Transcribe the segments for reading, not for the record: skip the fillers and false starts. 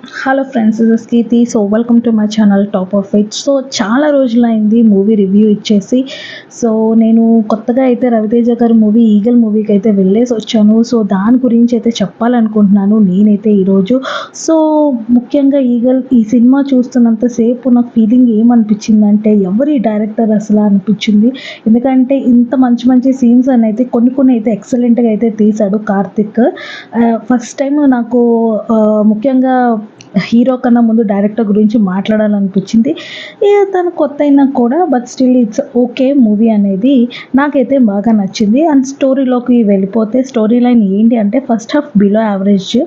Hello friends, this is Keerthi. So welcome to my channel top of it. So చాలా రోజులైంది movie review ఇచ్చేసి. So నేను కొత్తగా అయితే రవితేజ గారి మూవీ ఈగల్ మూవీకి అయితే వెళ్ళేసి వచ్చాను. సో దాని గురించి అయితే చెప్పాలనుకుంటున్నాను నేనైతే ఈరోజు. సో ముఖ్యంగా ఈ సినిమా చూస్తున్నంతసేపు నాకు ఫీలింగ్ ఏమనిపించిందంటే ఎవరి డైరెక్టర్ అసలు అనిపించింది. ఎందుకంటే ఇంత మంచి మంచి సీన్స్ అని అయితే కొన్ని అయితే ఎక్సలెంట్గా అయితే తీశాడు కార్తిక్. ఫస్ట్ టైం నాకు ముఖ్యంగా హీరో కన్నా ముందు డైరెక్టర్ గురించి మాట్లాడాలనిపించింది. తను కొత్త అయినా కూడా but still it's okay movie అనేది నాకైతే బాగా నచ్చింది. అండ్ స్టోరీలోకి వెళ్ళిపోతే స్టోరీ లైన్ ఏంటి అంటే ఫస్ట్ హాఫ్ బిలో యావరేజ్.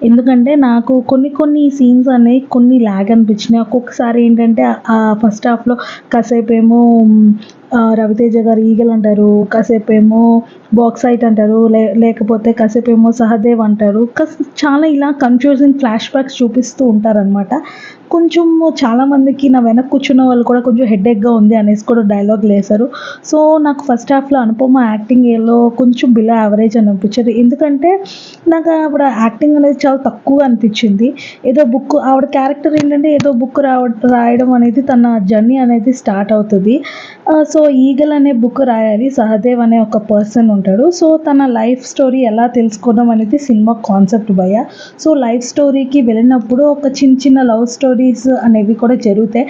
ఎందుకంటే నాకు కొన్ని సీన్స్ అనేవి కొన్ని ల్యాగ్ అనిపించినాయి. ఒక్కొక్కసారి ఏంటంటే ఫస్ట్ హాఫ్లో కాసేపు ఏమో రవితేజ గారు ఈగల్ అంటారు, కాసేపు ఏమో బాక్సైట్ అంటారు, లేకపోతే కాసేపు ఏమో సహదేవ్ అంటారు. చాలా ఇలా కన్ఫ్యూజింగ్ ఫ్లాష్ బ్యాక్స్ చూపిస్తూ ఉంటారనమాట. కొంచెం చాలామందికి నా వెనక కూర్చున్న వాళ్ళు కూడా కొంచెం హెడేక్గా ఉంది అనేసి కూడా డైలాగులు వేశారు. సో నాకు ఫస్ట్ హాఫ్లో అనుపమ యాక్టింగ్ ఏలో కొంచెం బిలో యావరేజ్ అని అనిపించింది. ఎందుకంటే నాకు ఆవిడ యాక్టింగ్ అనేది చాలా తక్కువ అనిపించింది. ఏదో బుక్ ఆవిడ క్యారెక్టర్ ఏంటంటే ఏదో బుక్ రాయడం అనేది తన జర్నీ అనేది స్టార్ట్ అవుతుంది. సో ఈగల్ అనే బుక్ రాయాలి, సహదేవ్ అనే ఒక పర్సన్ ఉంటాడు. సో తన లైఫ్ స్టోరీ ఎలా తెలుసుకోవడం అనేది సినిమా కాన్సెప్ట్ భయ. సో లైఫ్ స్టోరీకి వెళ్ళినప్పుడు ఒక చిన్న లవ్ స్టోరీస్ అనేవి కూడా జరుగుతాయి.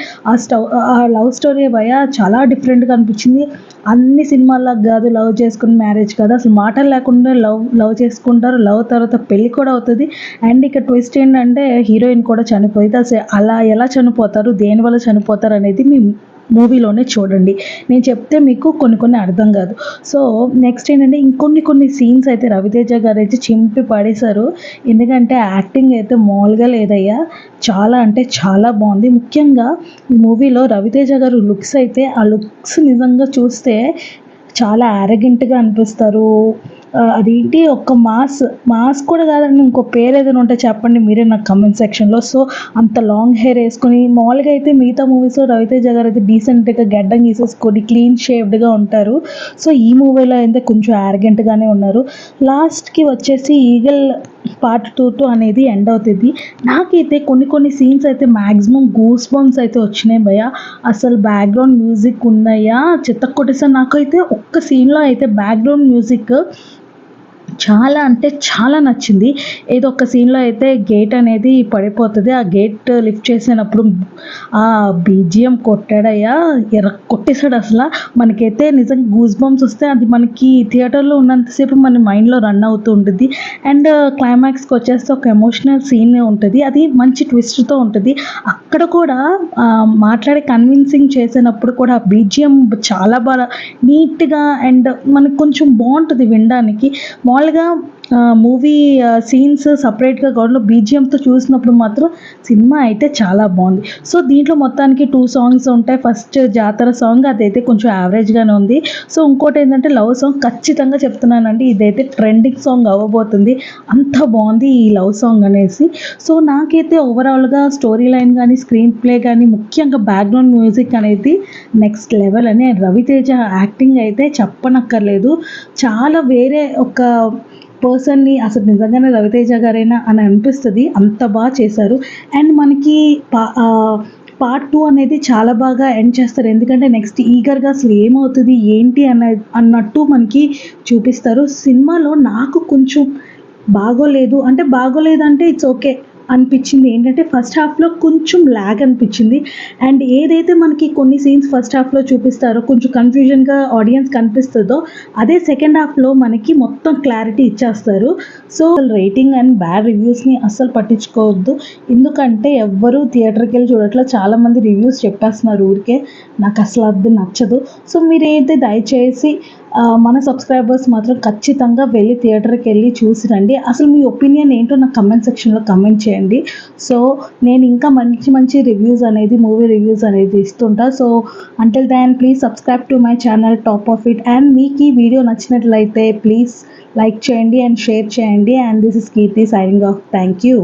ఆ లవ్ స్టోరీ భయ చాలా డిఫరెంట్గా అనిపించింది. అన్ని సినిమాల్లో కాదు లవ్ చేసుకుని మ్యారేజ్ కాదు, అసలు మాటలు లేకుండా లవ్ చేసుకుంటారు. లవ్ తర్వాత పెళ్ళి కూడా అవుతుంది. అండ్ ఇక్కడ ట్విస్ట్ ఏంటంటే హీరోయిన్ కూడా చనిపోయింది. అసలు అలా ఎలా చనిపోతారు, దేనివల్ల చనిపోతారు అనేది మీ మూవీలోనే చూడండి. నేను చెప్తే మీకు కొన్ని అర్థం కాదు. సో నెక్స్ట్ ఏంటంటే కొన్ని సీన్స్ అయితే రవితేజ గారు అయితే చింపి పడేశారు. ఎందుకంటే యాక్టింగ్ అయితే మామూలుగా లేదయ్యా, చాలా అంటే చాలా బాగుంది. ముఖ్యంగా ఈ మూవీలో రవితేజ గారు లుక్స్ అయితే ఆ లుక్స్ నిజంగా చూస్తే చాలా యారగెంట్గా అనిపిస్తారు. అదేంటి ఒక్క మాస్ కూడా కాదండి, ఇంకో పేరు ఏదైనా ఉంటే చెప్పండి మీరే నాకు కమెంట్ సెక్షన్లో. సో అంత లాంగ్ హెయిర్ వేసుకొని మామూలుగా అయితే మిగతా మూవీస్లో రవితేజ గారు అయితే డీసెంట్గా గడ్డం గీసేసుకొని క్లీన్ షేవ్డ్గా ఉంటారు. సో ఈ మూవీలో అయితే కొంచెం యారగెంట్గానే ఉన్నారు. లాస్ట్కి వచ్చేసి ఈగల్ పార్ట్ 2 అనేది ఎండ్ అవుతుంది. నాకైతే కొన్ని సీన్స్ అయితే మ్యాక్సిమం గూస్ బంప్స్ అయితే వచ్చినాయి భయ. అసలు బ్యాక్గ్రౌండ్ మ్యూజిక్ ఉన్నాయా చిత్త కొట్టేసా. నాకైతే ఒక్క సీన్లో అయితే బ్యాక్గ్రౌండ్ మ్యూజిక్ చాలా అంటే చాలా నచ్చింది. ఏదో ఒక సీన్లో అయితే గేట్ అనేది పడిపోతుంది. ఆ గేట్ లిఫ్ట్ చేసినప్పుడు ఆ బీజిఎం కొట్టాడయ్యా, కొట్టేశాడు అసలు. మనకైతే నిజంగా గూస్ బంప్స్ వస్తే అది మనకి థియేటర్లో ఉన్నంతసేపు మన మైండ్లో రన్ అవుతూ ఉంటుంది. అండ్ క్లైమాక్స్కి వచ్చేస్తే ఒక ఎమోషనల్ సీన్ ఉంటుంది, అది మంచి ట్విస్ట్తో ఉంటుంది. అక్కడ కూడా మాట్లాడి కన్విన్సింగ్ చేసినప్పుడు కూడా బీజిఎం చాలా బాగా నీట్గా అండ్ మనకు కొంచెం బాగుంటుంది వినడానికి. మామూలుగా మూవీ సీన్స్ సపరేట్గా గౌడ్లో బీజిఎంతో చూసినప్పుడు మాత్రం సినిమా అయితే చాలా బాగుంది. సో దీంట్లో మొత్తానికి 2 సాంగ్స్ ఉంటాయి. ఫస్ట్ జాతర సాంగ్ అదైతే కొంచెం యావరేజ్గానే ఉంది. సో ఇంకోటి ఏంటంటే లవ్ సాంగ్, ఖచ్చితంగా చెప్తున్నానండి ఇదైతే ట్రెండింగ్ సాంగ్ అవ్వబోతుంది, అంత బాగుంది ఈ లవ్ సాంగ్ అనేసి. సో నాకైతే ఓవరాల్గా స్టోరీ లైన్ కానీ స్క్రీన్ ప్లే కానీ ముఖ్యంగా బ్యాక్గ్రౌండ్ మ్యూజిక్ అనేది నెక్స్ట్ లెవెల్ అని. రవితేజ యాక్టింగ్ అయితే చెప్పనక్కర్లేదు, చాలా వేరే ఒక పర్సన్ని అసలు నిజంగానే రవితేజ గారైనా అని అనిపిస్తుంది, అంత బాగా చేశారు. అండ్ మనకి పార్ట్ 2 అనేది చాలా బాగా ఎండ్ చేస్తారు. ఎందుకంటే నెక్స్ట్ ఈగర్గా అసలు ఏమవుతుంది ఏంటి అన్నట్టు మనకి చూపిస్తారు. సినిమాలో నాకు కొంచెం బాగోలేదంటే ఇట్స్ ఓకే అనిపించింది. ఏంటంటే ఫస్ట్ హాఫ్లో కొంచెం ల్యాగ్ అనిపించింది. అండ్ ఏదైతే మనకి కొన్ని సీన్స్ ఫస్ట్ హాఫ్లో చూపిస్తారో కొంచెం కన్ఫ్యూజన్గా ఆడియన్స్ కనిపిస్తుందో అదే సెకండ్ హాఫ్లో మనకి మొత్తం క్లారిటీ ఇచ్చేస్తారు. సో రేటింగ్ అండ్ బ్యాడ్ రివ్యూస్ని అస్సలు పట్టించుకోవద్దు. ఎందుకంటే ఎవ్వరూ థియేటర్కి వెళ్ళి చూడట్లేదు, చాలామంది రివ్యూస్ చెప్పేస్తున్నారు ఊరికే. నాకు అసలు అది నచ్చదు. సో మీరైతే దయచేసి మన సబ్స్క్రైబర్స్ మాత్రం ఖచ్చితంగా వెళ్ళి థియేటర్కి వెళ్ళి చూసి రండి. అసలు మీ ఒపీనియన్ ఏంటో నాకు కమెంట్ సెక్షన్లో కమెంట్ చేయండి. సో నేను ఇంకా మంచి రివ్యూస్ అనేది మూవీ రివ్యూస్ అనేది ఇస్తుంటా. So until then please subscribe to my channel top of it. And మీకు ఈ వీడియో నచ్చినట్లయితే ప్లీజ్ లైక్ చేయండి అండ్ షేర్ చేయండి. And this is Keerthi signing off. Thank you.